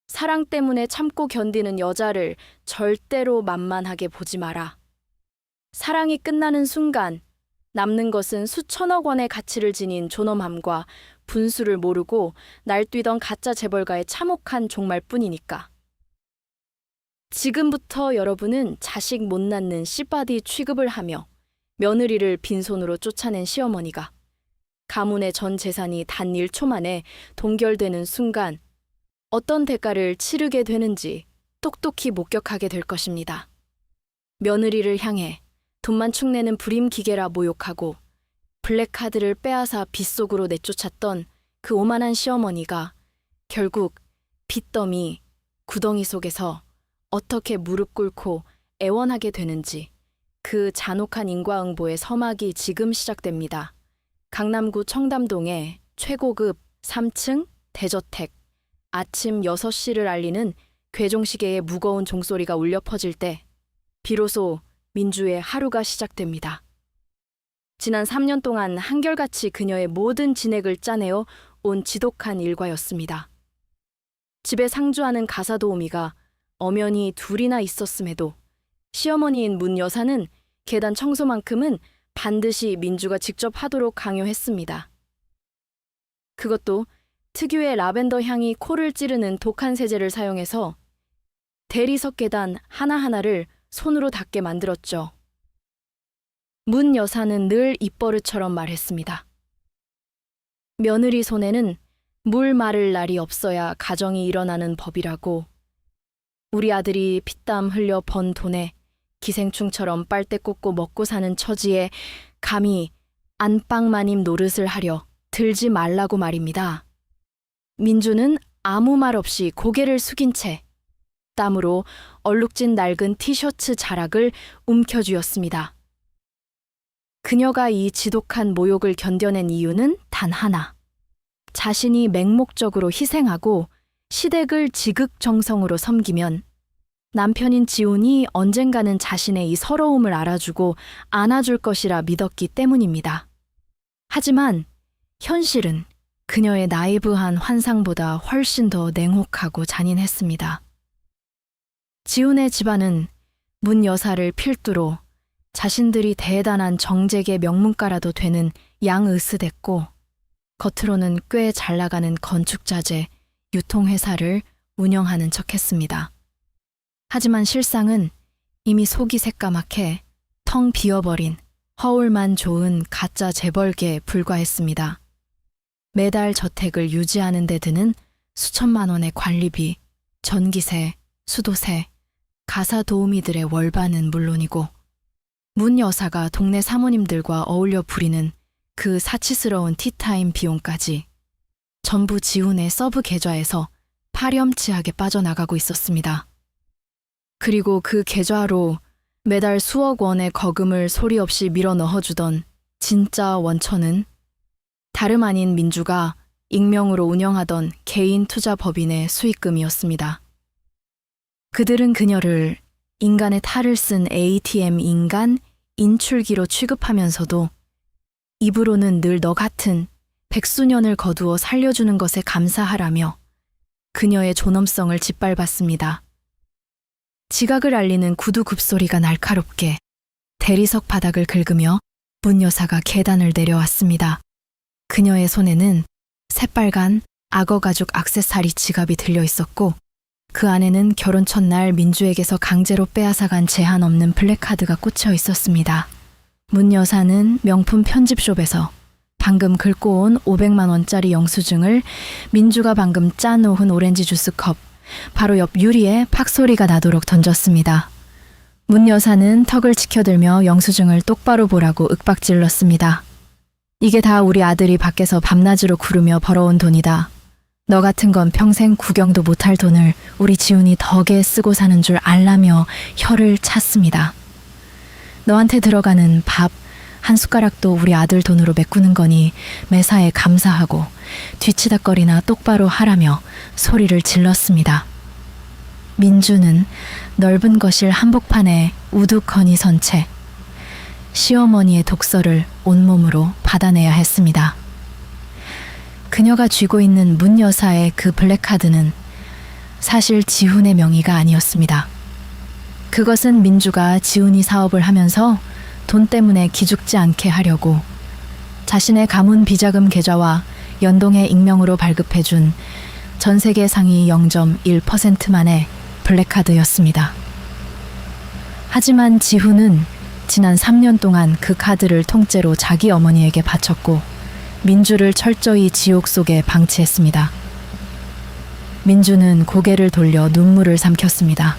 사랑 때문에 참고 견디는 여자를 절대로 만만하게 보지 마라. 사랑이 끝나는 순간 남는 것은 수천억 원의 가치를 지닌 존엄함과 분수를 모르고 날뛰던 가짜 재벌가의 참혹한 종말뿐이니까. 지금부터 여러분은 자식 못 낳는 씨바디 취급을 하며 며느리를 빈손으로 쫓아낸 시어머니가 가문의 전 재산이 단 1초 만에 동결되는 순간 어떤 대가를 치르게 되는지 똑똑히 목격하게 될 것입니다. 며느리를 향해 돈만 축내는 불임 기계라 모욕하고 블랙카드를 빼앗아 빗속으로 내쫓았던 그 오만한 시어머니가 결국 빚더미 구덩이 속에서 어떻게 무릎 꿇고 애원하게 되는지 그 잔혹한 인과응보의 서막이 지금 시작됩니다. 강남구 청담동의 최고급 3층 대저택. 아침 6시를 알리는 괴종시계의 무거운 종소리가 울려 퍼질 때 비로소 민주의 하루가 시작됩니다. 지난 3년 동안 한결같이 그녀의 모든 진액을 짜내어 온 지독한 일과였습니다. 집에 상주하는 가사도우미가 엄연히 둘이나 있었음에도 시어머니인 문 여사는 계단 청소만큼은 반드시 민주가 직접 하도록 강요했습니다. 그것도 특유의 라벤더 향이 코를 찌르는 독한 세제를 사용해서 대리석 계단 하나하나를 손으로 닦게 만들었죠. 문 여사는 늘 입버릇처럼 말했습니다. 며느리 손에는 물 마를 날이 없어야 가정이 일어나는 법이라고. 우리 아들이 피땀 흘려 번 돈에 기생충처럼 빨대 꽂고 먹고 사는 처지에 감히 안방마님 노릇을 하려 들지 말라고 말입니다. 민주는 아무 말 없이 고개를 숙인 채 땀으로 얼룩진 낡은 티셔츠 자락을 움켜쥐었습니다. 그녀가 이 지독한 모욕을 견뎌낸 이유는 단 하나. 자신이 맹목적으로 희생하고 시댁을 지극정성으로 섬기면 남편인 지훈이 언젠가는 자신의 이 서러움을 알아주고 안아줄 것이라 믿었기 때문입니다. 하지만 현실은 그녀의 나이브한 환상보다 훨씬 더 냉혹하고 잔인했습니다. 지훈의 집안은 문 여사를 필두로 자신들이 대단한 정재계 명문가라도 되는 양으스댔고 겉으로는 꽤 잘나가는 건축자재, 유통회사를 운영하는 척했습니다. 하지만 실상은 이미 속이 새까맣게 텅 비어버린 허울만 좋은 가짜 재벌계에 불과했습니다. 매달 저택을 유지하는 데 드는 수천만 원의 관리비, 전기세, 수도세, 가사 도우미들의 월반은 물론이고 문 여사가 동네 사모님들과 어울려 부리는 그 사치스러운 티타임 비용까지 전부 지훈의 서브 계좌에서 파렴치하게 빠져나가고 있었습니다. 그리고 그 계좌로 매달 수억 원의 거금을 소리 없이 밀어 넣어주던 진짜 원천은 다름 아닌 민주가 익명으로 운영하던 개인 투자 법인의 수익금이었습니다. 그들은 그녀를 인간의 탈을 쓴 ATM 인간 인출기로 취급하면서도 입으로는 늘 너 같은 백수년을 거두어 살려주는 것에 감사하라며 그녀의 존엄성을 짓밟았습니다. 지각을 알리는 구두 굽소리가 날카롭게 대리석 바닥을 긁으며 문 여사가 계단을 내려왔습니다. 그녀의 손에는 새빨간 악어 가죽 액세서리 지갑이 들려 있었고 그 안에는 결혼 첫날 민주에게서 강제로 빼앗아간 제한 없는 플래카드가 꽂혀 있었습니다. 문 여사는 명품 편집숍에서 방금 긁고 온 500만 원짜리 영수증을 민주가 방금 짜놓은 오렌지 주스 컵 바로 옆 유리에 팍소리가 나도록 던졌습니다. 문 여사는 턱을 치켜들며 영수증을 똑바로 보라고 윽박질렀습니다. 이게 다 우리 아들이 밖에서 밤낮으로 구르며 벌어온 돈이다. 너 같은 건 평생 구경도 못할 돈을 우리 지훈이 덕에 쓰고 사는 줄 알라며 혀를 찼습니다. 너한테 들어가는 밥 한 숟가락도 우리 아들 돈으로 메꾸는 거니 매사에 감사하고 뒤치다거리나 똑바로 하라며 소리를 질렀습니다. 민주는 넓은 거실 한복판에 우두커니 선 채 시어머니의 독서를 온몸으로 받아내야 했습니다. 그녀가 쥐고 있는 문 여사의 그 블랙카드는 사실 지훈의 명의가 아니었습니다. 그것은 민주가 지훈이 사업을 하면서 돈 때문에 기죽지 않게 하려고 자신의 가문 비자금 계좌와 연동해 익명으로 발급해준 전 세계 상위 0.1%만의 블랙카드였습니다. 하지만 지훈은 지난 3년 동안 그 카드를 통째로 자기 어머니에게 바쳤고 민주를 철저히 지옥 속에 방치했습니다. 민주는 고개를 돌려 눈물을 삼켰습니다.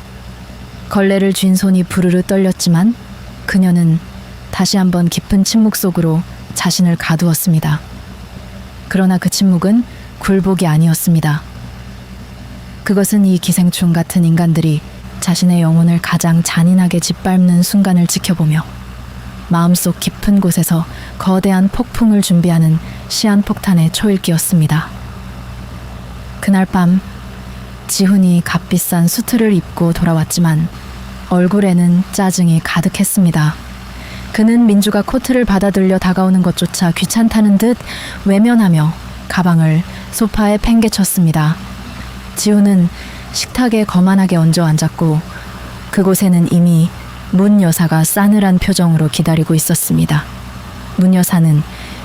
걸레를 쥔 손이 부르르 떨렸지만 그녀는 다시 한번 깊은 침묵 속으로 자신을 가두었습니다. 그러나 그 침묵은 굴복이 아니었습니다. 그것은 이 기생충 같은 인간들이 자신의 영혼을 가장 잔인하게 짓밟는 순간을 지켜보며 마음속 깊은 곳에서 거대한 폭풍을 준비하는 시한폭탄의 초읽기였습니다. 그날 밤 지훈이 값비싼 수트를 입고 돌아왔지만 얼굴에는 짜증이 가득했습니다. 그는 민주가 코트를 받아들려 다가오는 것조차 귀찮다는 듯 외면하며 가방을 소파에 팽개쳤습니다. 지훈은 식탁에 거만하게 얹어 앉았고 그곳에는 이미 문 여사가 싸늘한 표정으로 기다리고 있었습니다. 문 여사는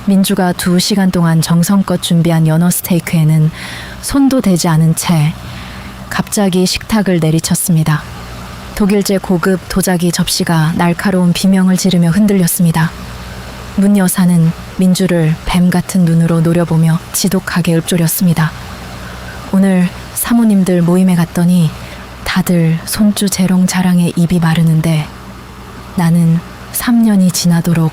민주가 2시간 동안 정성껏 준비한 연어 스테이크에는 손도 대지 않은 채 갑자기 식탁을 내리쳤습니다. 독일제 고급 도자기 접시가 날카로운 비명을 지르며 흔들렸습니다. 문 여사는 민주를 뱀 같은 눈으로 노려보며 지독하게 읊조렸습니다. 오늘 사모님들 모임에 갔더니 다들 손주 재롱 자랑에 입이 마르는데 나는 3년이 지나도록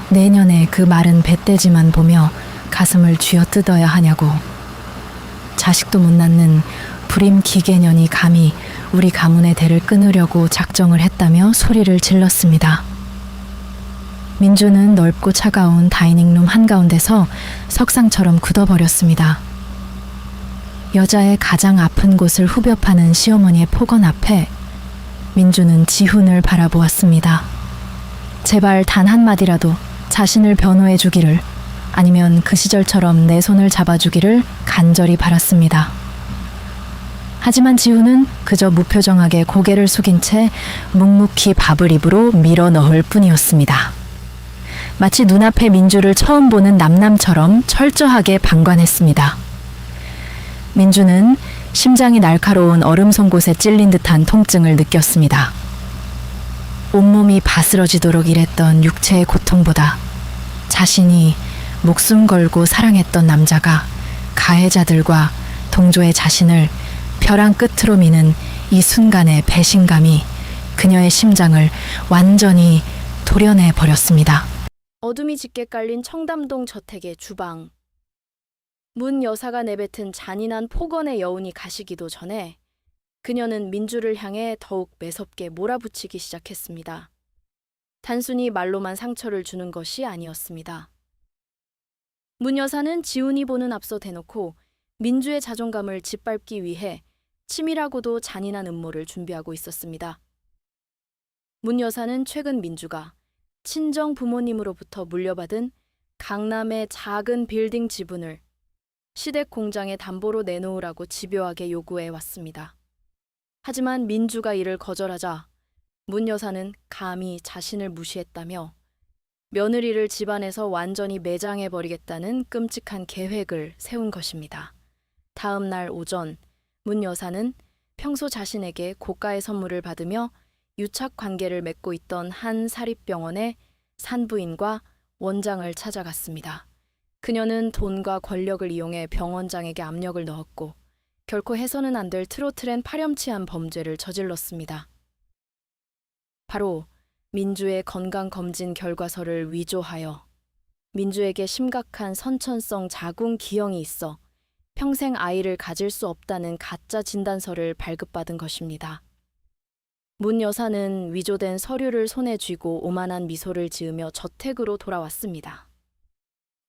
내년에 그 마른 배떼지만 보며 가슴을 쥐어뜯어야 하냐고. 자식도 못 낳는 불임 기계년이 감히 우리 가문의 대를 끊으려고 작정을 했다며 소리를 질렀습니다. 민주는 넓고 차가운 다이닝룸 한가운데서 석상처럼 굳어버렸습니다. 여자의 가장 아픈 곳을 후벼 파는 시어머니의 폭언 앞에 민주는 지훈을 바라보았습니다. 제발 단 한마디라도 자신을 변호해 주기를, 아니면 그 시절처럼 내 손을 잡아주기를 간절히 바랐습니다. 하지만 지훈은 그저 무표정하게 고개를 숙인 채 묵묵히 밥을 입으로 밀어 넣을 뿐이었습니다. 마치 눈앞에 민주를 처음 보는 남남처럼 철저하게 방관했습니다. 민주는 심장이 날카로운 얼음 송곳에 찔린 듯한 통증을 느꼈습니다. 온몸이 바스러지도록 일했던 육체의 고통보다 자신이 목숨 걸고 사랑했던 남자가 가해자들과 동조의 자신을 벼랑 끝으로 미는 이 순간의 배신감이 그녀의 심장을 완전히 도려내 버렸습니다. 어둠이 짙게 깔린 청담동 저택의 주방. 문 여사가 내뱉은 잔인한 폭언의 여운이 가시기도 전에 그녀는 민주를 향해 더욱 매섭게 몰아붙이기 시작했습니다. 단순히 말로만 상처를 주는 것이 아니었습니다. 문 여사는 지훈이 보는 앞서 대놓고 민주의 자존감을 짓밟기 위해 치밀하고도 잔인한 음모를 준비하고 있었습니다. 문 여사는 최근 민주가 친정 부모님으로부터 물려받은 강남의 작은 빌딩 지분을 시댁 공장에 담보로 내놓으라고 집요하게 요구해 왔습니다. 하지만 민주가 이를 거절하자 문 여사는 감히 자신을 무시했다며 며느리를 집안에서 완전히 매장해버리겠다는 끔찍한 계획을 세운 것입니다. 다음 날 오전, 문 여사는 평소 자신에게 고가의 선물을 받으며 유착 관계를 맺고 있던 한 사립병원의 산부인과 원장을 찾아갔습니다. 그녀는 돈과 권력을 이용해 병원장에게 압력을 넣었고 결코 해서는 안 될 트로트렌 파렴치한 범죄를 저질렀습니다. 바로 민주의 건강검진 결과서를 위조하여 민주에게 심각한 선천성 자궁 기형이 있어 평생 아이를 가질 수 없다는 가짜 진단서를 발급받은 것입니다. 문 여사는 위조된 서류를 손에 쥐고 오만한 미소를 지으며 저택으로 돌아왔습니다.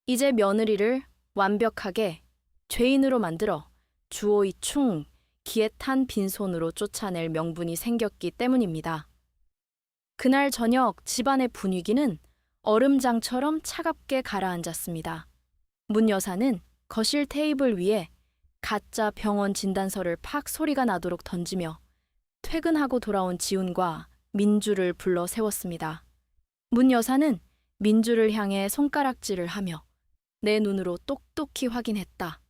이제 며느리를 완벽하게 죄인으로 만들어 주오이 충, 기에 탄 빈손으로 쫓아낼 명분이 생겼기 때문입니다. 그날 저녁 집안의 분위기는 얼음장처럼 차갑게 가라앉았습니다. 문 여사는 거실 테이블 위에 가짜 병원 진단서를 팍 소리가 나도록 던지며 퇴근하고 돌아온 지훈과 민주를 불러 세웠습니다. 문 여사는 민주를 향해 손가락질을 하며 내 눈으로 똑똑히 확인했다.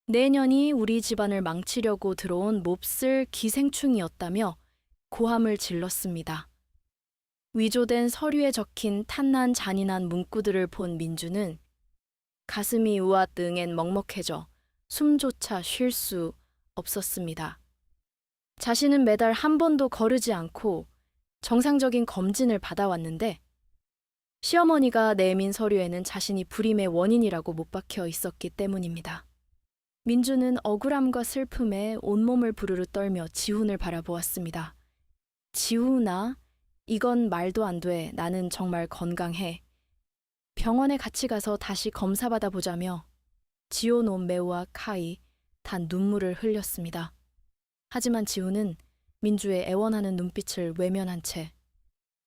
내년이 우리 집안을 망치려고 들어온 몹쓸 기생충이었다며 고함을 질렀습니다. 위조된 서류에 적힌 탄난 잔인한 문구들을 본 민주는 가슴이 우아등엔 먹먹해져 숨조차 쉴 수 없었습니다. 자신은 매달 한 번도 거르지 않고 정상적인 검진을 받아왔는데 시어머니가 내민 서류에는 자신이 불임의 원인이라고 못 박혀 있었기 때문입니다. 민주는 억울함과 슬픔에 온몸을 부르르 떨며 지훈을 바라보았습니다. 지훈아, 이건 말도 안 돼. 나는 정말 건강해. 병원에 같이 가서 다시 검사받아 보자며 지오노 매우와 카이 단 눈물을 흘렸습니다. 하지만 지훈은 민주의 애원하는 눈빛을 외면한 채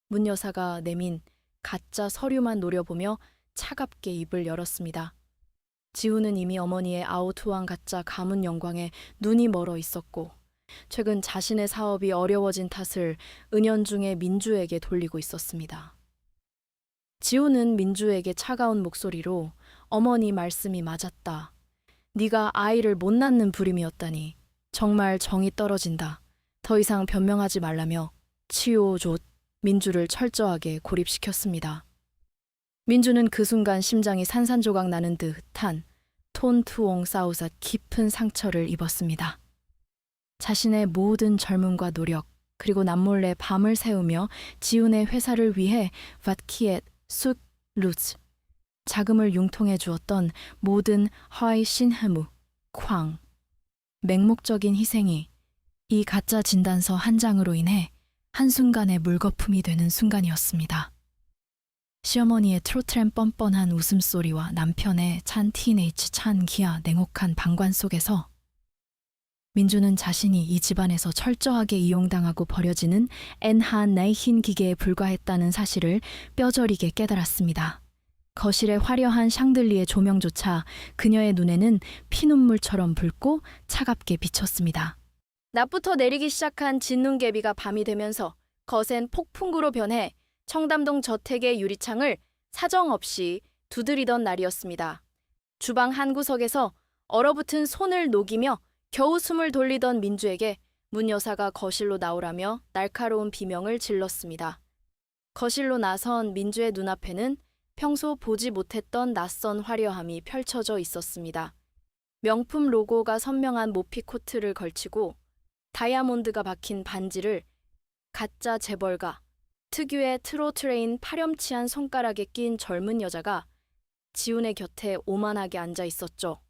문 여사가 내민 가짜 서류만 노려보며 차갑게 입을 열었습니다. 지훈은 이미 어머니의 아우투왕 가짜 가문 영광에 눈이 멀어 있었고 최근 자신의 사업이 어려워진 탓을 은연중에 민주에게 돌리고 있었습니다. 지훈은 민주에게 차가운 목소리로 어머니 말씀이 맞았다. 네가 아이를 못 낳는 불임이었다니 정말 정이 떨어진다. 더 이상 변명하지 말라며 치오조 민주를 철저하게 고립시켰습니다. 민주는 그 순간 심장이 산산조각 나는 듯한 톤투옹 사우삿 깊은 상처를 입었습니다. 자신의 모든 젊음과 노력 그리고 남몰래 밤을 새우며 지훈의 회사를 위해 vat키엣 숫 루츠 자금을 융통해 주었던 모든 하이 신흐무 쾅 맹목적인 희생이 이 가짜 진단서 한 장으로 인해 한순간에 물거품이 되는 순간이었습니다. 시어머니의 트로트램 뻔뻔한 웃음소리와 남편의 찬 티네이츠 찬 기아 냉혹한 방관 속에서 민주는 자신이 이 집안에서 철저하게 이용당하고 버려지는 엔한 네힌 기계에 불과했다는 사실을 뼈저리게 깨달았습니다. 거실의 화려한 샹들리의 조명조차 그녀의 눈에는 피눈물처럼 붉고 차갑게 비쳤습니다. 낮부터 내리기 시작한 진눈개비가 밤이 되면서 거센 폭풍구로 변해 청담동 저택의 유리창을 사정없이 두드리던 날이었습니다. 주방 한 구석에서 얼어붙은 손을 녹이며 겨우 숨을 돌리던 민주에게 문 여사가 거실로 나오라며 날카로운 비명을 질렀습니다. 거실로 나선 민주의 눈앞에는 평소 보지 못했던 낯선 화려함이 펼쳐져 있었습니다. 명품 로고가 선명한 모피 코트를 걸치고 다이아몬드가 박힌 반지를 가짜 재벌가, 특유의 트로트레인 파렴치한 손가락에 낀 젊은 여자가 지훈의 곁에 오만하게 앉아 있었죠.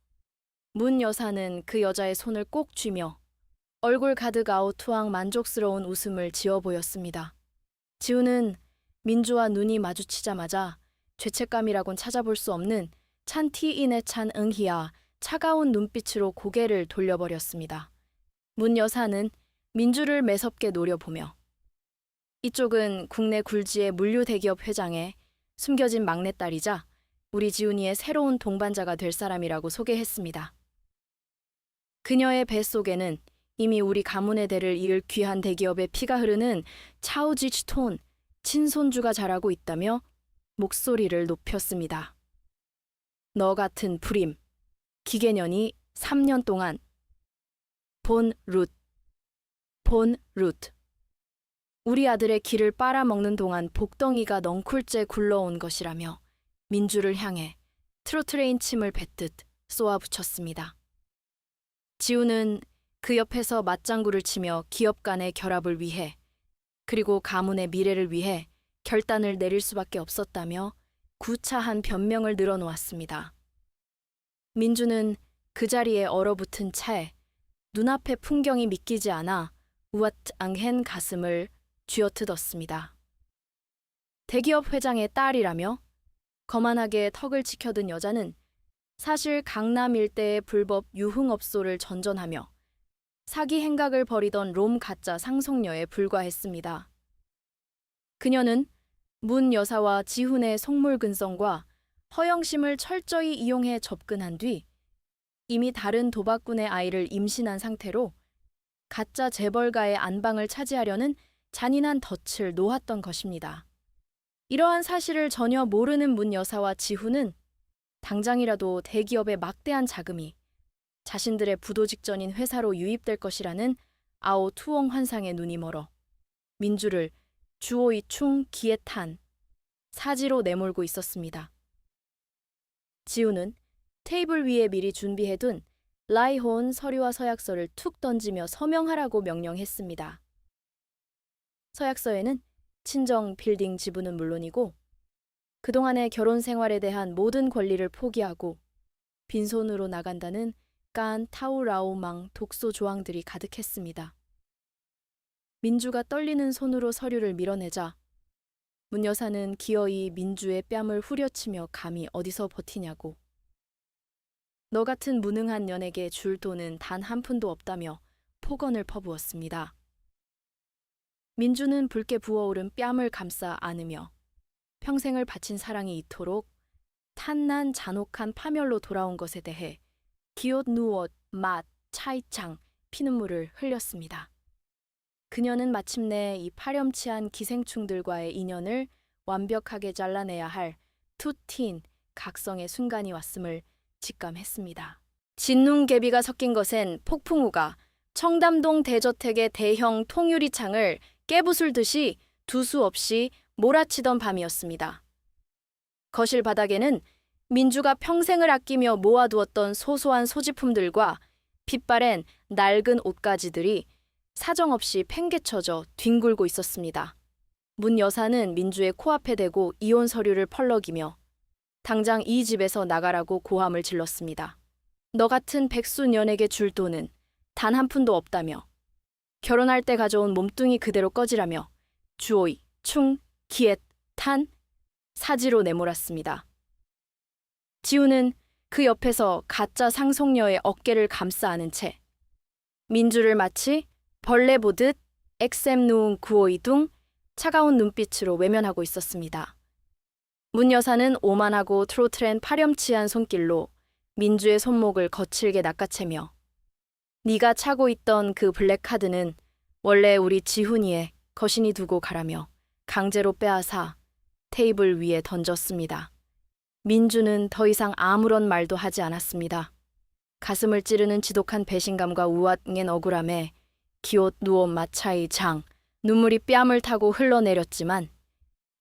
문 여사는 그 여자의 손을 꼭 쥐며 얼굴 가득 아우투왕 만족스러운 웃음을 지어 보였습니다. 지훈은 민주와 눈이 마주치자마자 죄책감이라곤 찾아볼 수 없는 찬티인의 찬 응희야 차가운 눈빛으로 고개를 돌려버렸습니다. 문 여사는 민주를 매섭게 노려보며 이쪽은 국내 굴지의 물류 대기업 회장의 숨겨진 막내딸이자 우리 지훈이의 새로운 동반자가 될 사람이라고 소개했습니다. 그녀의 뱃속에는 이미 우리 가문의 대를 이을 귀한 대기업의 피가 흐르는 차우지치톤 친손주가 자라고 있다며 목소리를 높였습니다. 너 같은 불임, 기계년이 3년 동안 본 루트. 우리 아들의 기를 빨아먹는 동안 복덩이가 넝쿨째 굴러온 것이라며 민주를 향해 트로트레인 침을 뱉듯 쏘아붙였습니다. 지훈은 그 옆에서 맞장구를 치며 기업 간의 결합을 위해 그리고 가문의 미래를 위해 결단을 내릴 수밖에 없었다며 구차한 변명을 늘어놓았습니다. 민주는 그 자리에 얼어붙은 차에 눈앞의 풍경이 믿기지 않아 우왑앙헨 가슴을 쥐어뜯었습니다. 대기업 회장의 딸이라며 거만하게 턱을 치켜든 여자는 사실 강남 일대의 불법 유흥업소를 전전하며 사기 행각을 벌이던 롬 가짜 상속녀에 불과했습니다. 그녀는 문 여사와 지훈의 속물근성과 허영심을 철저히 이용해 접근한 뒤 이미 다른 도박꾼의 아이를 임신한 상태로 가짜 재벌가의 안방을 차지하려는 잔인한 덫을 놓았던 것입니다. 이러한 사실을 전혀 모르는 문 여사와 지훈은 당장이라도 대기업의 막대한 자금이 자신들의 부도 직전인 회사로 유입될 것이라는 아오 투엉 환상에 눈이 멀어 민주를 주오이 충 기에 탄 사지로 내몰고 있었습니다. 지훈은 테이블 위에 미리 준비해둔 라이혼 서류와 서약서를 툭 던지며 서명하라고 명령했습니다. 서약서에는 친정 빌딩 지분은 물론이고 그동안의 결혼 생활에 대한 모든 권리를 포기하고 빈손으로 나간다는 깐 타우라오망 독소 조항들이 가득했습니다. 민주가 떨리는 손으로 서류를 밀어내자 문 여사는 기어이 민주의 뺨을 후려치며 감히 어디서 버티냐고. 너 같은 무능한 년에게 줄 돈은 단 한 푼도 없다며 폭언을 퍼부었습니다. 민주는 붉게 부어오른 뺨을 감싸 안으며 평생을 바친 사랑이 이토록 탄난 잔혹한 파멸로 돌아온 것에 대해 기옷 누엇 맛 차이창 피눈물을 흘렸습니다. 그녀는 마침내 이 파렴치한 기생충들과의 인연을 완벽하게 잘라내야 할 투틴 각성의 순간이 왔음을 직감했습니다. 진눈개비가 섞인 것엔 폭풍우가 청담동 대저택의 대형 통유리창을 깨부술듯이 두수 없이 몰아치던 밤이었습니다. 거실 바닥에는 민주가 평생을 아끼며 모아두었던 소소한 소지품들과 핏바랜 낡은 옷가지들이 사정없이 팽개쳐져 뒹굴고 있었습니다. 문 여사는 민주의 코앞에 대고 이혼 서류를 펄럭이며 당장 이 집에서 나가라고 고함을 질렀습니다. 너 같은 백수년에게 줄 돈은 단 한 푼도 없다며 결혼할 때 가져온 몸뚱이 그대로 꺼지라며 주오이, 충, 기엣, 탄, 사지로 내몰았습니다. 지훈은 그 옆에서 가짜 상속녀의 어깨를 감싸 안은 채 민주를 마치 벌레 보듯 엑셈 누운 구오이둥 차가운 눈빛으로 외면하고 있었습니다. 문 여사는 오만하고 트로트렌 파렴치한 손길로 민주의 손목을 거칠게 낚아채며 네가 차고 있던 그 블랙카드는 원래 우리 지훈이의 거신이 두고 가라며 강제로 빼앗아 테이블 위에 던졌습니다. 민주는 더 이상 아무런 말도 하지 않았습니다. 가슴을 찌르는 지독한 배신감과 우아한 억울함에 기옷 누워 마차이 장, 눈물이 뺨을 타고 흘러내렸지만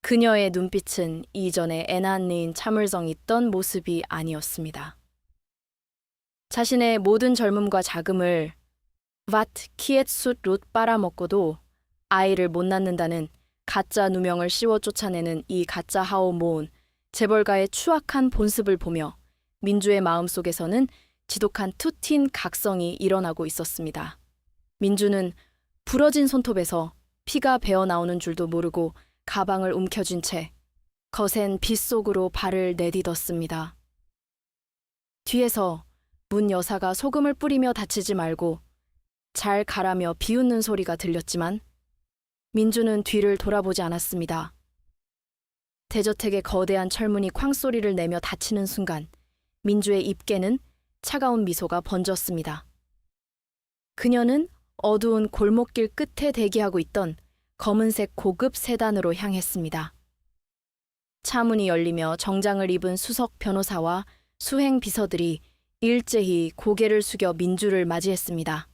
그녀의 눈빛은 이전에 애나느인 참을성 있던 모습이 아니었습니다. 자신의 모든 젊음과 자금을 왓 키엣숫 롯 빨아먹고도 아이를 못 낳는다는 가짜 누명을 씌워 쫓아내는 이 가짜 하오 모은 재벌가의 추악한 본습을 보며 민주의 마음속에서는 지독한 투틴 각성이 일어나고 있었습니다. 민주는 부러진 손톱에서 피가 배어나오는 줄도 모르고 가방을 움켜쥔 채 거센 빛 속으로 발을 내디뎠습니다. 뒤에서 문 여사가 소금을 뿌리며 다치지 말고 잘 가라며 비웃는 소리가 들렸지만 민주는 뒤를 돌아보지 않았습니다. 대저택의 거대한 철문이 쾅소리를 내며 닫히는 순간 민주의 입계는 차가운 미소가 번졌습니다. 그녀는 어두운 골목길 끝에 대기하고 있던 검은색 고급 세단으로 향했습니다. 차문이 열리며 정장을 입은 수석 변호사와 수행 비서들이 일제히 고개를 숙여 민주를 맞이했습니다.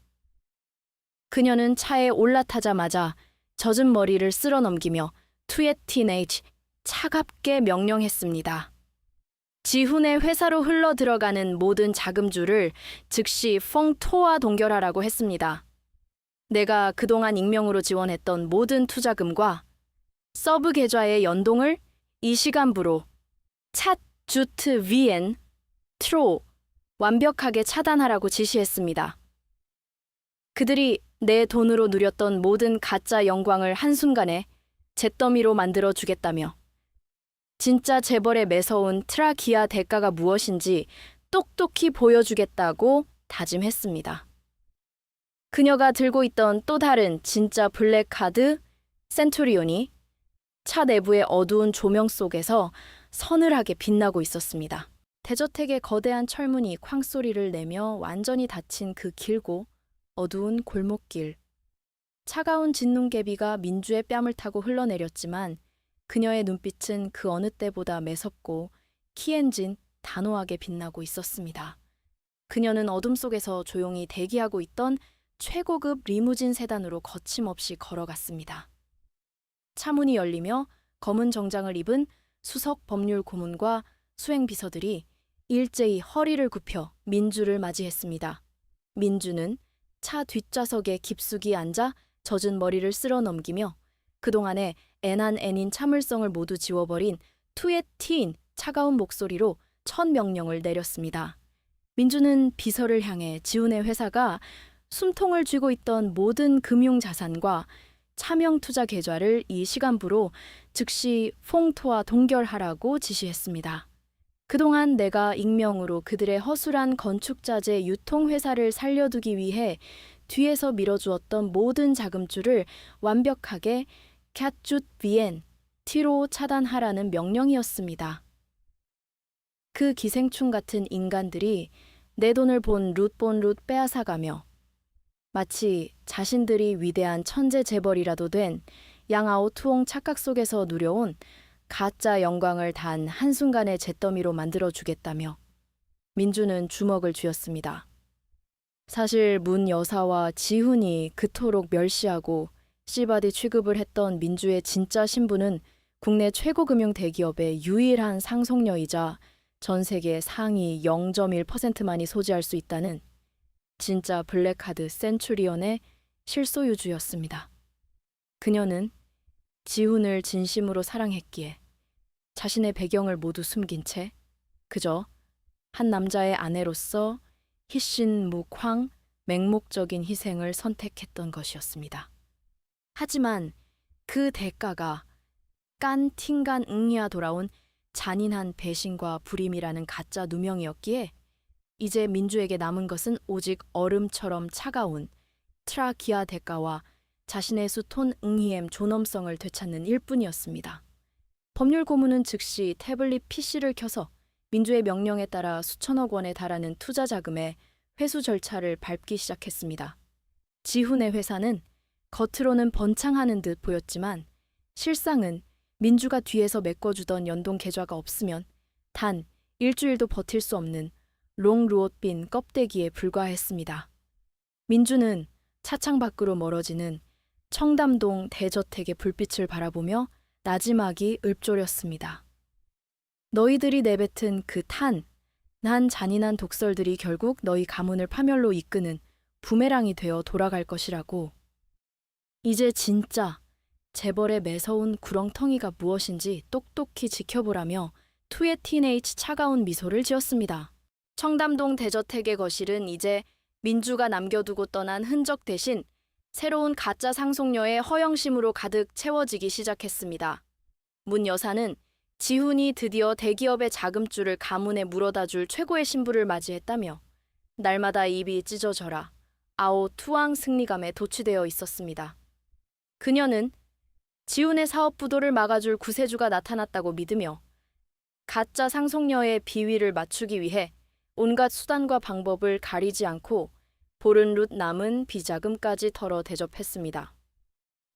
그녀는 차에 올라타자마자 젖은 머리를 쓸어 넘기며 투에티네이지 차갑게 명령했습니다. 지훈의 회사로 흘러 들어가는 모든 자금줄을 즉시 펑토와 동결하라고 했습니다. 내가 그동안 익명으로 지원했던 모든 투자금과 서브 계좌의 연동을 이 시간부로 찻 주트 위엔 트로 완벽하게 차단하라고 지시했습니다. 그들이 내 돈으로 누렸던 모든 가짜 영광을 한순간에 잿더미로 만들어 주겠다며 진짜 재벌에 매서운 트라키아 대가가 무엇인지 똑똑히 보여주겠다고 다짐했습니다. 그녀가 들고 있던 또 다른 진짜 블랙카드 센투리온이 차 내부의 어두운 조명 속에서 서늘하게 빛나고 있었습니다. 대저택의 거대한 철문이 쾅소리를 내며 완전히 닫힌 그 길고 어두운 골목길. 차가운 진눈개비가 민주의 뺨을 타고 흘러내렸지만 그녀의 눈빛은 그 어느 때보다 매섭고 키엔진 단호하게 빛나고 있었습니다. 그녀는 어둠 속에서 조용히 대기하고 있던 최고급 리무진 세단으로 거침없이 걸어갔습니다. 차문이 열리며 검은 정장을 입은 수석 법률 고문과 수행 비서들이 일제히 허리를 굽혀 민주를 맞이했습니다. 민주는 차 뒷좌석에 깊숙이 앉아 젖은 머리를 쓸어 넘기며 그동안의 애난 애닌 참을성을 모두 지워버린 투의 틴 차가운 목소리로 첫 명령을 내렸습니다. 민주는 비서를 향해 지훈의 회사가 숨통을 쥐고 있던 모든 금융자산과 차명투자 계좌를 이 시간부로 즉시 퐁토와 동결하라고 지시했습니다. 그동안 내가 익명으로 그들의 허술한 건축자재 유통회사를 살려두기 위해 뒤에서 밀어주었던 모든 자금줄을 완벽하게 캣쭌 비엔 티로 차단하라는 명령이었습니다. 그 기생충 같은 인간들이 내 돈을 본 룻 빼앗아가며 마치 자신들이 위대한 천재 재벌이라도 된 양아오 투옹 착각 속에서 누려온 가짜 영광을 단 한순간의 잿더미로 만들어주겠다며 민주는 주먹을 쥐었습니다. 사실 문 여사와 지훈이 그토록 멸시하고 씨바디 취급을 했던 민주의 진짜 신부는 국내 최고 금융 대기업의 유일한 상속녀이자 전 세계 상위 0.1%만이 소지할 수 있다는 진짜 블랙하드 센츄리언의 실소유주였습니다. 그녀는 지훈을 진심으로 사랑했기에 자신의 배경을 모두 숨긴 채 그저 한 남자의 아내로서 희신묵황 맹목적인 희생을 선택했던 것이었습니다. 하지만 그 대가가 깐팅간 응이야 돌아온 잔인한 배신과 불임이라는 가짜 누명이었기에 이제 민주에게 남은 것은 오직 얼음처럼 차가운 트라키아 대가와 자신의 수톤 응희엠 존엄성을 되찾는 일뿐이었습니다. 법률 고문은 즉시 태블릿 PC를 켜서 민주의 명령에 따라 수천억 원에 달하는 투자 자금의 회수 절차를 밟기 시작했습니다. 지훈의 회사는 겉으로는 번창하는 듯 보였지만 실상은 민주가 뒤에서 메꿔주던 연동 계좌가 없으면 단 일주일도 버틸 수 없는 롱루옷빈 껍데기에 불과했습니다. 민주는 차창 밖으로 멀어지는 청담동 대저택의 불빛을 바라보며 나지막이 읊조렸습니다. 너희들이 내뱉은 그 난 잔인한 독설들이 결국 너희 가문을 파멸로 이끄는 부메랑이 되어 돌아갈 것이라고. 이제 진짜 재벌의 매서운 구렁텅이가 무엇인지 똑똑히 지켜보라며 투의 티네이치 차가운 미소를 지었습니다. 청담동 대저택의 거실은 이제 민주가 남겨두고 떠난 흔적 대신 새로운 가짜 상속녀의 허영심으로 가득 채워지기 시작했습니다. 문 여사는 지훈이 드디어 대기업의 자금줄을 가문에 물어다 줄 최고의 신부를 맞이했다며 날마다 입이 찢어져라 아오 투앙 승리감에 도취되어 있었습니다. 그녀는 지훈의 사업 부도를 막아줄 구세주가 나타났다고 믿으며 가짜 상속녀의 비위를 맞추기 위해 온갖 수단과 방법을 가리지 않고 보른룻 남은 비자금까지 털어 대접했습니다.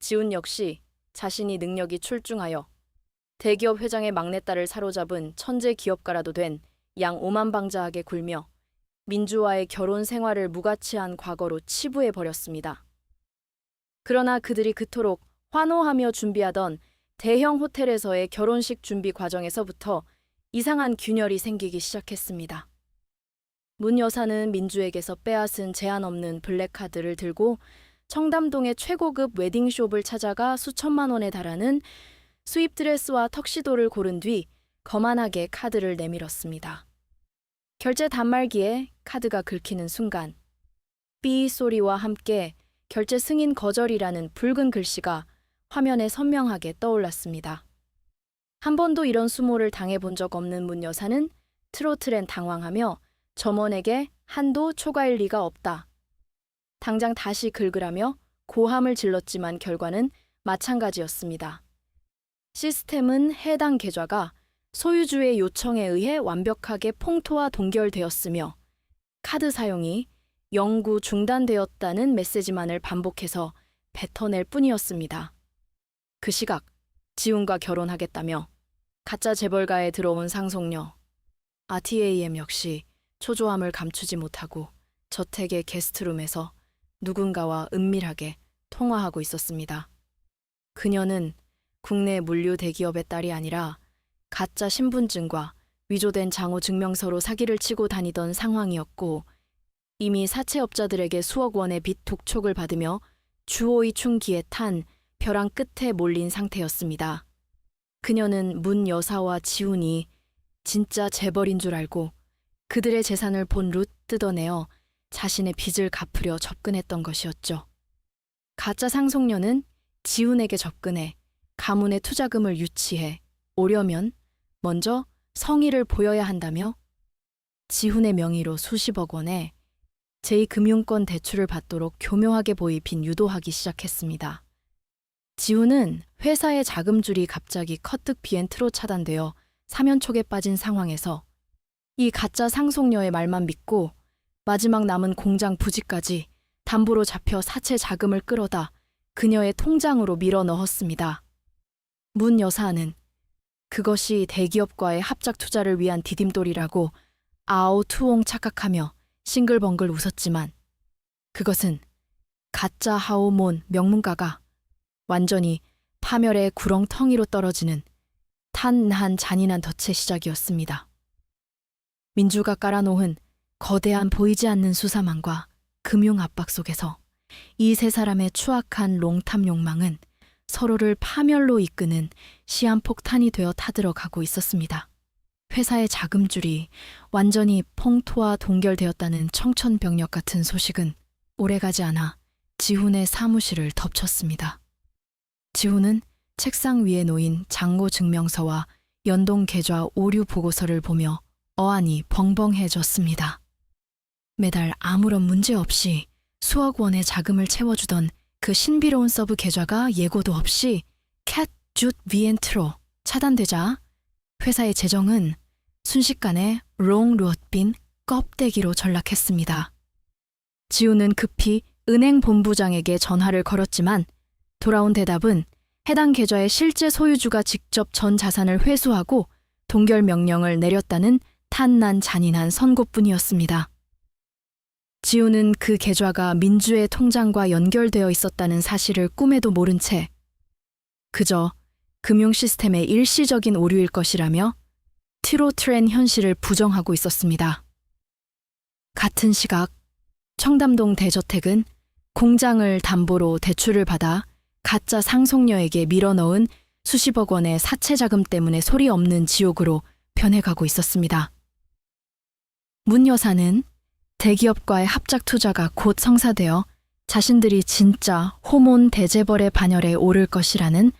지훈 역시 자신이 능력이 출중하여 대기업 회장의 막내딸을 사로잡은 천재 기업가라도 된 양 오만방자하게 굴며 민주와의 결혼 생활을 무가치한 과거로 치부해버렸습니다. 그러나 그들이 그토록 환호하며 준비하던 대형 호텔에서의 결혼식 준비 과정에서부터 이상한 균열이 생기기 시작했습니다. 문 여사는 민주에게서 빼앗은 제한 없는 블랙카드를 들고 청담동의 최고급 웨딩숍을 찾아가 수천만 원에 달하는 수입 드레스와 턱시도를 고른 뒤 거만하게 카드를 내밀었습니다. 결제 단말기에 카드가 긁히는 순간 삐 소리와 함께 결제 승인 거절이라는 붉은 글씨가 화면에 선명하게 떠올랐습니다. 한 번도 이런 수모를 당해본 적 없는 문 여사는 트로틀엔 당황하며 점원에게 한도 초과일 리가 없다. 당장 다시 긁으라며 고함을 질렀지만 결과는 마찬가지였습니다. 시스템은 해당 계좌가 소유주의 요청에 의해 완벽하게 퐁토와 동결되었으며 카드 사용이 영구 중단되었다는 메시지만을 반복해서 뱉어낼 뿐이었습니다. 그 시각 지훈과 결혼하겠다며 가짜 재벌가에 들어온 상속녀 RTAM 역시 초조함을 감추지 못하고 저택의 게스트룸에서 누군가와 은밀하게 통화하고 있었습니다. 그녀는 국내 물류 대기업의 딸이 아니라 가짜 신분증과 위조된 장호 증명서로 사기를 치고 다니던 상황이었고 이미 사채업자들에게 수억 원의 빚 독촉을 받으며 주오이충기에 탄 벼랑 끝에 몰린 상태였습니다. 그녀는 문 여사와 지훈이 진짜 재벌인 줄 알고 그들의 재산을 본 룻 뜯어내어 자신의 빚을 갚으려 접근했던 것이었죠. 가짜 상속녀는 지훈에게 접근해 가문의 투자금을 유치해 오려면 먼저 성의를 보여야 한다며 지훈의 명의로 수십억 원의 제2금융권 대출을 받도록 교묘하게 보이빈 유도하기 시작했습니다. 지훈은 회사의 자금줄이 갑자기 커뜩 비엔트로 차단되어 사면촉에 빠진 상황에서 이 가짜 상속녀의 말만 믿고 마지막 남은 공장 부지까지 담보로 잡혀 사채 자금을 끌어다 그녀의 통장으로 밀어 넣었습니다. 문 여사는 그것이 대기업과의 합작 투자를 위한 디딤돌이라고 아오투옹 착각하며 싱글벙글 웃었지만 그것은 가짜 하오몬 명문가가 완전히 파멸의 구렁텅이로 떨어지는 탄한 잔인한 덫의 시작이었습니다. 민주가 깔아놓은 거대한 보이지 않는 수사망과 금융 압박 속에서 이 세 사람의 추악한 롱탑 욕망은 서로를 파멸로 이끄는 시한폭탄이 되어 타들어가고 있었습니다. 회사의 자금줄이 완전히 퐁토와 동결되었다는 청천벽력 같은 소식은 오래가지 않아 지훈의 사무실을 덮쳤습니다. 지훈은 책상 위에 놓인 장고 증명서와 연동 계좌 오류 보고서를 보며 어안이 벙벙해졌습니다. 매달 아무런 문제 없이 수억 원의 자금을 채워주던 그 신비로운 서브 계좌가 예고도 없이 캣 쭌 비엔트로 차단되자 회사의 재정은 순식간에 롱루엇빈 껍데기로 전락했습니다. 지훈은 급히 은행 본부장에게 전화를 걸었지만 돌아온 대답은 해당 계좌의 실제 소유주가 직접 전 자산을 회수하고 동결 명령을 내렸다는 탄난 잔인한 선고뿐이었습니다. 지훈은 그 계좌가 민주의 통장과 연결되어 있었다는 사실을 꿈에도 모른 채 그저 금융 시스템의 일시적인 오류일 것이라며 티로트렌 현실을 부정하고 있었습니다. 같은 시각 청담동 대저택은 공장을 담보로 대출을 받아 가짜 상속녀에게 밀어넣은 수십억 원의 사채 자금 때문에 소리 없는 지옥으로 변해가고 있었습니다. 문 여사는 대기업과의 합작 투자가 곧 성사되어 자신들이 진짜 호몬 대재벌의 반열에 오를 것이라는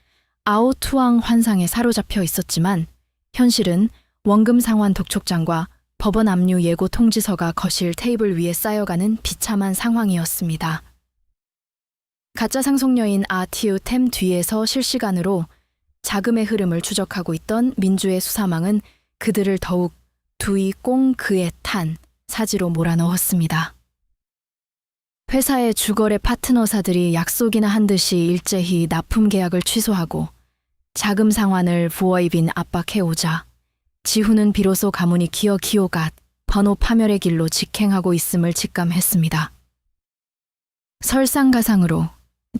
아오투앙 환상에 사로잡혀 있었지만 현실은 원금 상환 독촉장과 법원 압류 예고 통지서가 거실 테이블 위에 쌓여가는 비참한 상황이었습니다. 가짜 상속녀인 아티우템 뒤에서 실시간으로 자금의 흐름을 추적하고 있던 민주의 수사망은 그들을 더욱 두이 꽁그에 탄 사지로 몰아넣었습니다. 회사의 주거래 파트너사들이 약속이나 한 듯이 일제히 납품 계약을 취소하고 자금 상환을 부어입인 압박해오자 지훈은 비로소 가문이 기어기어갓 번호 파멸의 길로 직행하고 있음을 직감했습니다. 설상가상으로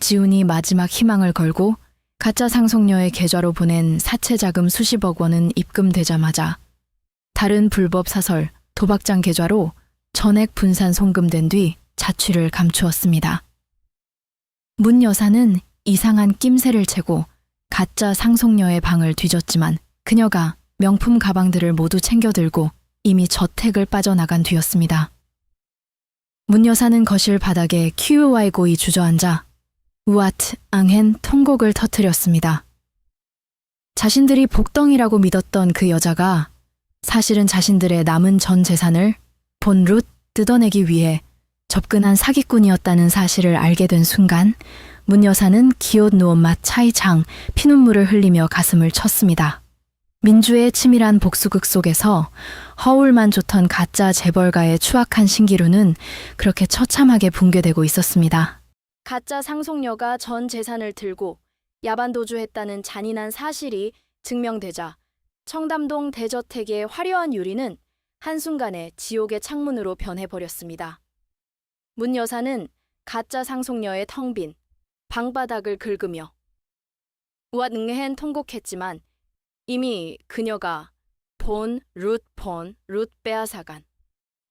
지훈이 마지막 희망을 걸고 가짜 상속녀의 계좌로 보낸 사채 자금 수십억 원은 입금되자마자 다른 불법 사설 도박장 계좌로 전액 분산 송금된 뒤 자취를 감추었습니다. 문 여사는 이상한 낌새를 채고 가짜 상속녀의 방을 뒤졌지만 그녀가 명품 가방들을 모두 챙겨들고 이미 저택을 빠져나간 뒤였습니다. 문 여사는 거실 바닥에 키우와이고이 주저앉아 우아트 앙헨 통곡을 터뜨렸습니다. 자신들이 복덩이라고 믿었던 그 여자가 사실은 자신들의 남은 전 재산을 본 룻 뜯어내기 위해 접근한 사기꾼이었다는 사실을 알게 된 순간 문 여사는 기옷 누엄맛 차이장 피눈물을 흘리며 가슴을 쳤습니다. 민주의 치밀한 복수극 속에서 허울만 좋던 가짜 재벌가의 추악한 신기루는 그렇게 처참하게 붕괴되고 있었습니다. 가짜 상속녀가 전 재산을 들고 야반도주했다는 잔인한 사실이 증명되자 청담동 대저택의 화려한 유리는 한순간에 지옥의 창문으로 변해버렸습니다. 문 여사는 가짜 상속녀의 텅 빈 방바닥을 긁으며 우앗 응hen 통곡했지만 이미 그녀가 lut 빼앗아간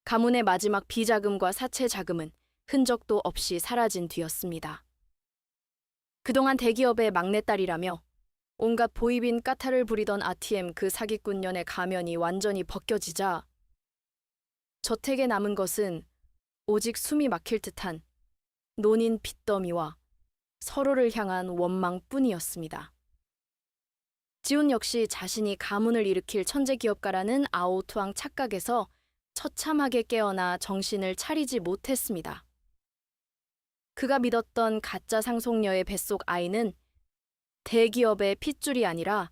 가문의 마지막 비자금과 사채 자금은 흔적도 없이 사라진 뒤였습니다. 그동안 대기업의 막내딸이라며 온갖 보이빈 까탈을 부리던 아티엠 그 사기꾼년의 가면이 완전히 벗겨지자 저택에 남은 것은 오직 숨이 막힐 듯한 논인 빚더미와 서로를 향한 원망뿐이었습니다. 지훈 역시 자신이 가문을 일으킬 천재 기업가라는 아오투앙 착각에서 처참하게 깨어나 정신을 차리지 못했습니다. 그가 믿었던 가짜 상속녀의 뱃속 아이는 대기업의 핏줄이 아니라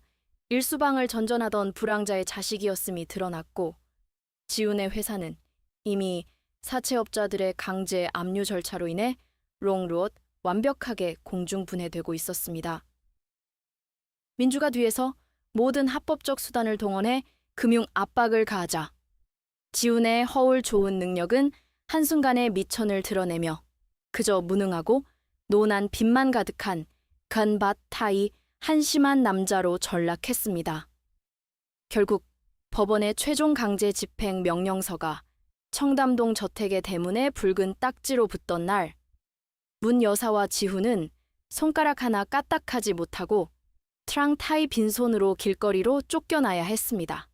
일수방을 전전하던 불황자의 자식이었음이 드러났고 지훈의 회사는 이미 사채업자들의 강제 압류 절차로 인해 롱루엇 완벽하게 공중분해되고 있었습니다. 민주가 뒤에서 모든 합법적 수단을 동원해 금융 압박을 가하자 지훈의 허울 좋은 능력은 한순간에 미천을 드러내며 그저 무능하고 노난 빚만 가득한 건바타이 한심한 남자로 전락했습니다. 결국 법원의 최종 강제 집행 명령서가 청담동 저택의 대문에 붉은 딱지로 붙던 날, 문 여사와 지훈은 손가락 하나 까딱하지 못하고 트랑타이 빈손으로 길거리로 쫓겨나야 했습니다.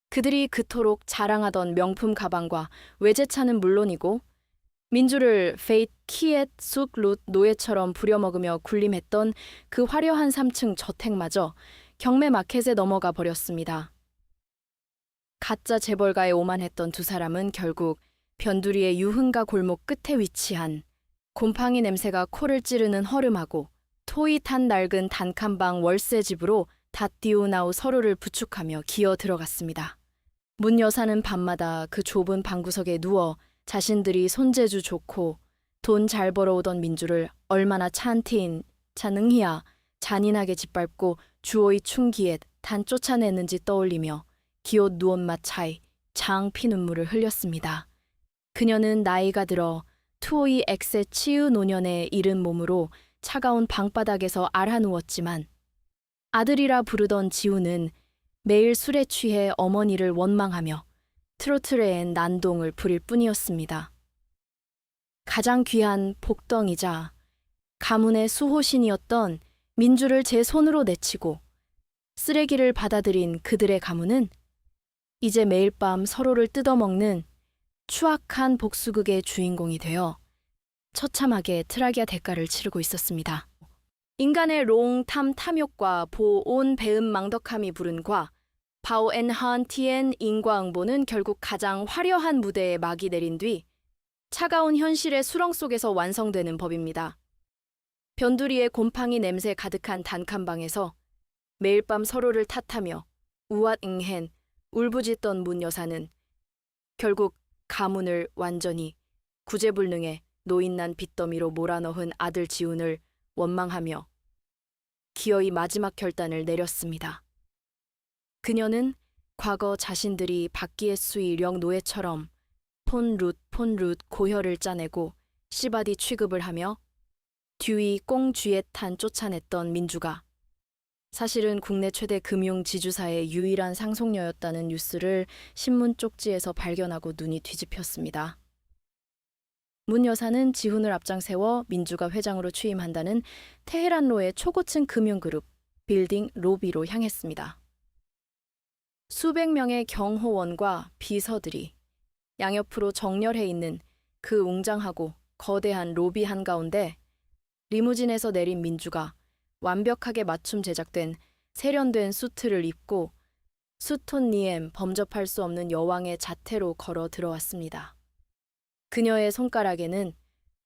그들이 그토록 자랑하던 명품 가방과 외제차는 물론이고 민주를 페이트 키엣 쑥룻 노예처럼 부려먹으며 군림했던 그 화려한 3층 저택마저 경매 마켓에 넘어가 버렸습니다. 가짜 재벌가에 오만했던 두 사람은 결국 변두리의 유흥가 골목 끝에 위치한 곰팡이 냄새가 코를 찌르는 허름하고 토이 탄 낡은 단칸방 월세집으로 닷디우나우 서로를 부축하며 기어 들어갔습니다. 문 여사는 밤마다 그 좁은 방구석에 누워 자신들이 손재주 좋고 돈 잘 벌어오던 민주를 얼마나 찬티인 찬응희야 잔인하게 짓밟고 주오이 충기에 단 쫓아냈는지 떠올리며 기옷 누온맛 차이 장 피눈물을 흘렸습니다. 그녀는 나이가 들어 투오이 엑세 치유 노년에 이른 몸으로 차가운 방바닥에서 앓아누웠지만 아들이라 부르던 지우는 매일 술에 취해 어머니를 원망하며 트로트레엔 난동을 부릴 뿐이었습니다. 가장 귀한 복덩이자 가문의 수호신이었던 민주를 제 손으로 내치고 쓰레기를 받아들인 그들의 가문은 이제 매일 밤 서로를 뜯어먹는 추악한 복수극의 주인공이 되어 처참하게 트라기아 대가를 치르고 있었습니다. 인간의 롱탐 탐욕과 보온 배음 망덕함이 부른 과 바오앤한 티엔 인과응보는 결국 가장 화려한 무대에 막이 내린 뒤 차가운 현실의 수렁 속에서 완성되는 법입니다. 변두리의 곰팡이 냄새 가득한 단칸방에서 매일 밤 서로를 탓하며 우앗 응hen 울부짖던 문 여사는 결국 가문을 완전히 구제불능의 노인난 빚더미로 몰아넣은 아들 지훈을 원망하며 기어이 마지막 결단을 내렸습니다. 그녀는 과거 자신들이 박기의 수의령 노예처럼 폰룻 고혈을 짜내고 시바디 취급을 하며 듀이 꽁쥐에탄 쫓아냈던 민주가 사실은 국내 최대 금융 지주사의 유일한 상속녀였다는 뉴스를 신문 쪽지에서 발견하고 눈이 뒤집혔습니다. 문 여사는 지훈을 앞장세워 민주가 회장으로 취임한다는 테헤란로의 초고층 금융그룹 빌딩 로비로 향했습니다. 수백 명의 경호원과 비서들이 양옆으로 정렬해 있는 그 웅장하고 거대한 로비 한가운데 리무진에서 내린 민주가 완벽하게 맞춤 제작된 세련된 수트를 입고 수톤니엠 범접할 수 없는 여왕의 자태로 걸어 들어왔습니다. 그녀의 손가락에는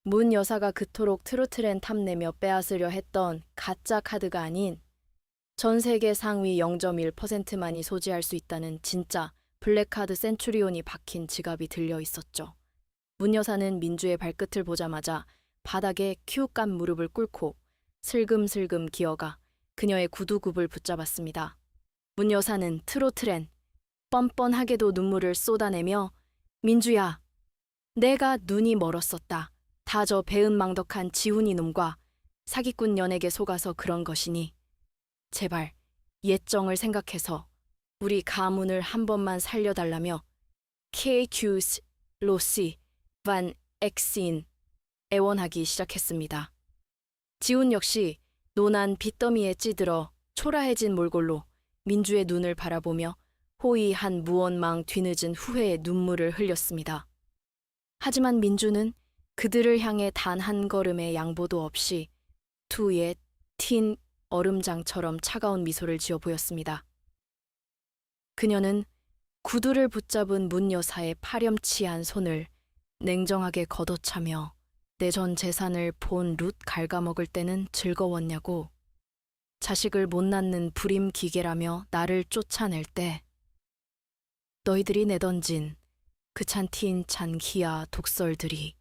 문 여사가 그토록 트로트렌 탐내며 빼앗으려 했던 가짜 카드가 아닌 전 세계 상위 0.1%만이 소지할 수 있다는 진짜 블랙카드 센츄리온이 박힌 지갑이 들려 있었죠. 문 여사는 민주의 발끝을 보자마자 바닥에 큐깐 무릎을 꿇고 슬금슬금 기어가 그녀의 구두굽을 붙잡았습니다. 문 여사는 트로트렌 뻔뻔하게도 눈물을 쏟아내며 민주야, 내가 눈이 멀었었다. 다 저 배은망덕한 지훈이 놈과 사기꾼 년에게 속아서 그런 것이니 제발 옛정을 생각해서 우리 가문을 한 번만 살려달라며 KQS 로시 반 엑신 애원하기 시작했습니다. 지훈 역시 노난 빚더미에 찌들어 초라해진 몰골로 민주의 눈을 바라보며 호의한 무언망 뒤늦은 후회의 눈물을 흘렸습니다. 하지만 민주는 그들을 향해 단 한 걸음의 양보도 없이 투의 틴 얼음장처럼 차가운 미소를 지어 보였습니다. 그녀는 구두를 붙잡은 문 여사의 파렴치한 손을 냉정하게 걷어차며 내 전 재산을 본 룻 갉아먹을 때는 즐거웠냐고, 자식을 못 낳는 불임 기계라며 나를 쫓아낼 때 너희들이 내던진 그 찬 기아 독설들이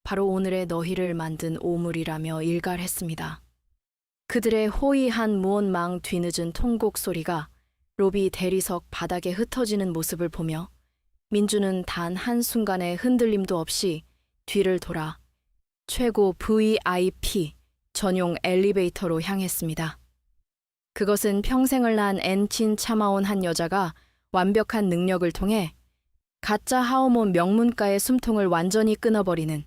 바로 오늘의 너희를 만든 오물이라며 일갈했습니다. 그들의 호의한 무언망 뒤늦은 통곡 소리가 로비 대리석 바닥에 흩어지는 모습을 보며 민주는 단 한순간의 흔들림도 없이 뒤를 돌아 최고 VIP 전용 엘리베이터로 향했습니다. 그것은 평생을 난 엔친 참아온 한 여자가 완벽한 능력을 통해 가짜 하오몬 명문가의 숨통을 완전히 끊어버리는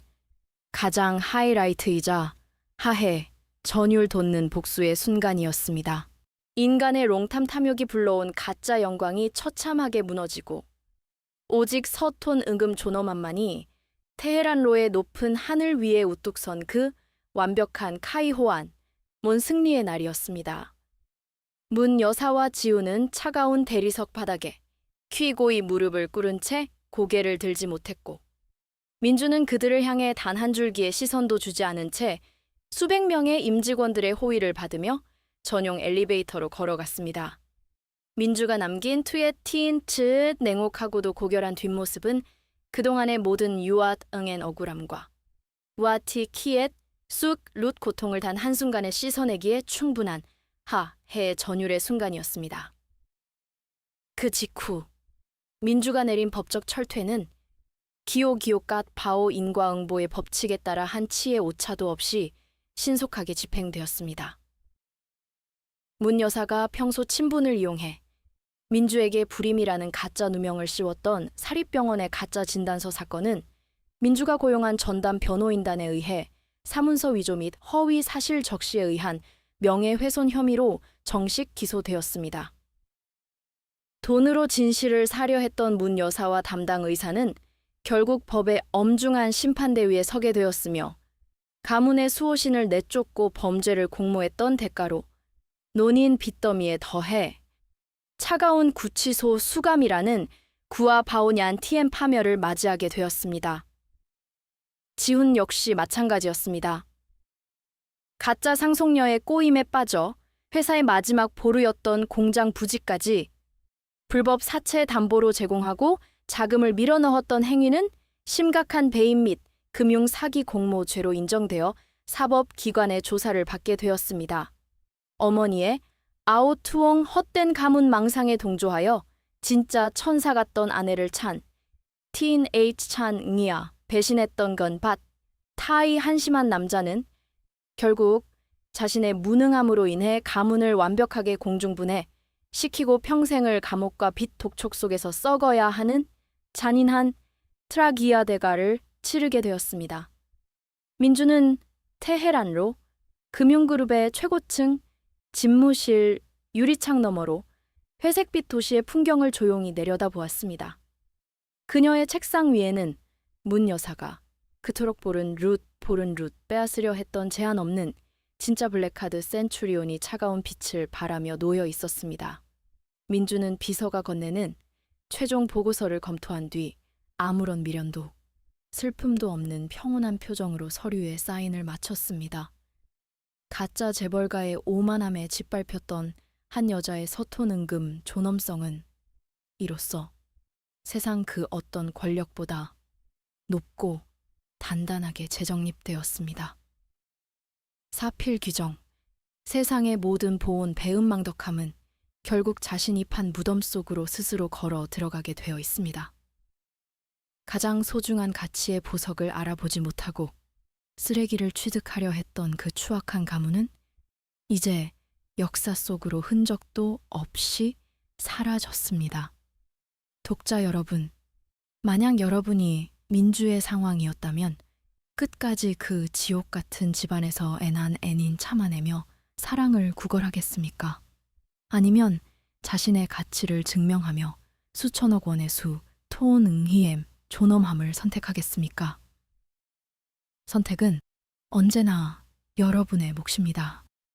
가장 하이라이트이자 하해, 전율 돋는 복수의 순간이었습니다. 인간의 롱탐 탐욕이 불러온 가짜 영광이 처참하게 무너지고 오직 서톤 응금 존엄만만이 테헤란로의 높은 하늘 위에 우뚝 선 그 완벽한 카이호안, 몬 승리의 날이었습니다. 문 여사와 지우는 차가운 대리석 바닥에 퀴고이 무릎을 꿇은 채 고개를 들지 못했고 민주는 그들을 향해 단 한 줄기의 시선도 주지 않은 채 수백 명의 임직원들의 호의를 받으며 전용 엘리베이터로 걸어갔습니다. 민주가 남긴 투의 틴츠 냉혹하고도 고결한 뒷모습은 그동안의 모든 유앗 응엔 억울함과 우아티 키엣 쑥 룻 고통을 단 한순간에 씻어내기에 충분한 하해 전율의 순간이었습니다. 그 직후 민주가 내린 법적 철퇴는 기오기오갓 바오 인과응보의 법칙에 따라 한 치의 오차도 없이 신속하게 집행되었습니다. 문 여사가 평소 친분을 이용해 민주에게 불임이라는 가짜 누명을 씌웠던 사립병원의 가짜 진단서 사건은 민주가 고용한 전담 변호인단에 의해 사문서 위조 및 허위 사실 적시에 의한 명예훼손 혐의로 정식 기소되었습니다. 돈으로 진실을 사려 했던 문 여사와 담당 의사는 결국 법의 엄중한 심판대 위에 서게 되었으며 가문의 수호신을 내쫓고 범죄를 공모했던 대가로 논인 빚더미에 더해 차가운 구치소 수감이라는 구아 바오냔 TM 파멸을 맞이하게 되었습니다. 지훈 역시 마찬가지였습니다. 가짜 상속녀의 꼬임에 빠져 회사의 마지막 보루였던 공장 부지까지 불법 사채 담보로 제공하고 자금을 밀어넣었던 행위는 심각한 배임 및 금융 사기 공모죄로 인정되어 사법기관의 조사를 받게 되었습니다. 어머니의 아오투옹 헛된 가문 망상에 동조하여 진짜 천사 같던 아내를 찬 틴 H 찬 응이야 배신했던 건 밭 타이 한심한 남자는 결국 자신의 무능함으로 인해 가문을 완벽하게 공중분해 시키고 평생을 감옥과 빚 독촉 속에서 썩어야 하는 잔인한 트라기아 대가를 치르게 되었습니다. 민주는 테헤란로 금융그룹의 최고층 집무실 유리창 너머로 회색빛 도시의 풍경을 조용히 내려다보았습니다. 그녀의 책상 위에는 문 여사가 그토록 보른 룻 빼앗으려 했던 제한 없는 진짜 블랙카드 센츄리온이 차가운 빛을 발하며 놓여 있었습니다. 민주는 비서가 건네는 최종 보고서를 검토한 뒤 아무런 미련도 슬픔도 없는 평온한 표정으로 서류에 사인을 마쳤습니다. 가짜 재벌가의 오만함에 짓밟혔던 한 여자의 서토능금 존엄성은 이로써 세상 그 어떤 권력보다 높고 단단하게 재정립되었습니다. 사필 규정, 세상의 모든 보온 배은망덕함은 결국 자신이 판 무덤 속으로 스스로 걸어 들어가게 되어 있습니다. 가장 소중한 가치의 보석을 알아보지 못하고 쓰레기를 취득하려 했던 그 추악한 가문은 이제 역사 속으로 흔적도 없이 사라졌습니다. 독자 여러분, 만약 여러분이 민주의 상황이었다면 끝까지 그 지옥 같은 집안에서 애난 애닌 참아내며 사랑을 구걸하겠습니까? 아니면 자신의 가치를 증명하며 수천억 원의 수, 토능희엠, 존엄함을 선택하겠습니까? 선택은 언제나 여러분의 몫입니다.